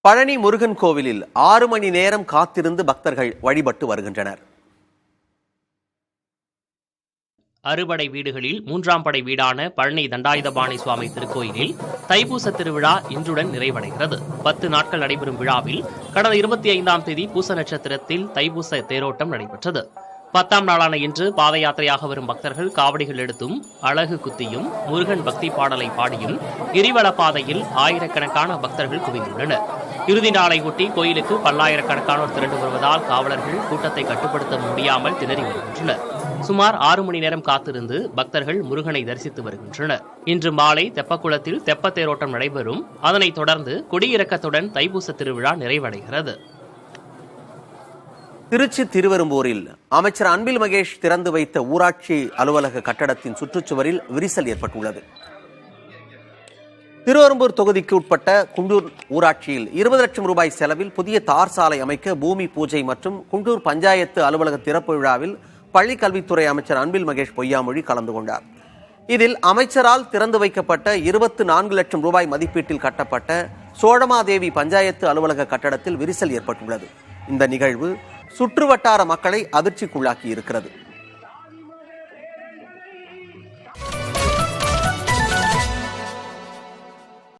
பழனி முருகன் கோவிலில் 6 மணி நேரம் காத்திருந்து பக்தர்கள் வழிபட்டு வருகின்றனர். அறுபடை வீடுகளில் 3ஆம் படை வீடான பழனி தண்டாயுதபாணி சுவாமி திருக்கோயிலில் தைப்பூச திருவிழா இன்றுடன் நிறைவடைகிறது. 10 நாட்கள் நடைபெறும் விழாவில் கடந்த 25ஆம் தேதி பூச நட்சத்திரத்தில் தைப்பூச தேரோட்டம் நடைபெற்றது. 10ஆம் நாளான இன்று பாத யாத்திரையாக வரும் பக்தர்கள் காவடிகள் எடுத்தும் அழகு குத்தியும் முருகன் பக்தி பாடலை பாடியும் கிரிவல பாதையில் ஆயிரக்கணக்கான பக்தர்கள் குவிந்துள்ளனர். இறுதி நாளை ஒட்டி கோயிலுக்கு பல்லாயிரக்கணக்கானோர் திரண்டு வருவதால் காவலர்கள் கூட்டத்தை கட்டுப்படுத்த முடியாமல் திணறி வருகின்றனர். சுமார் 6 மணி நேரம் காத்திருந்து பக்தர்கள் முருகனை தரிசித்து வருகின்றனர். இன்று மாலை தெப்பக்குளத்தில் தெப்ப தேரோட்டம் நடைபெறும். அதனைத் தொடர்ந்து கொடியிறக்கத்துடன் தைப்பூச திருவிழா நிறைவடைகிறது. திருச்சி திருவெரும்பூரில் அமைச்சர் அன்பில் மகேஷ் திறந்து வைத்த ஊராட்சி அலுவலக கட்டடத்தின் சுற்றுச்சுவரில் விரிசல் ஏற்பட்டுள்ளது. திருவெரும்பூர் தொகுதிக்கு உட்பட்ட குண்டூர் ஊராட்சியில் 20 லட்சம் ரூபாய் செலவில் புதிய தார் சாலை அமைக்க பூமி பூஜை மற்றும் குண்டூர் பஞ்சாயத்து அலுவலக திறப்பு விழாவில் பள்ளி கல்வித்துறை அமைச்சர் அன்பில் மகேஷ் பொய்யாமொழி கலந்து கொண்டார். இதில் அமைச்சரால் திறந்து வைக்கப்பட்ட 24 லட்சம் ரூபாய் மதிப்பீட்டில் கட்டப்பட்ட சோழமாதேவி பஞ்சாயத்து அலுவலக கட்டடத்தில் விரிசல் ஏற்பட்டுள்ளது. இந்த நிகழ்வு சுற்றுவட்டார மக்களை அதிர்ச்சிக்குள்ளாக்கி இருக்கிறது.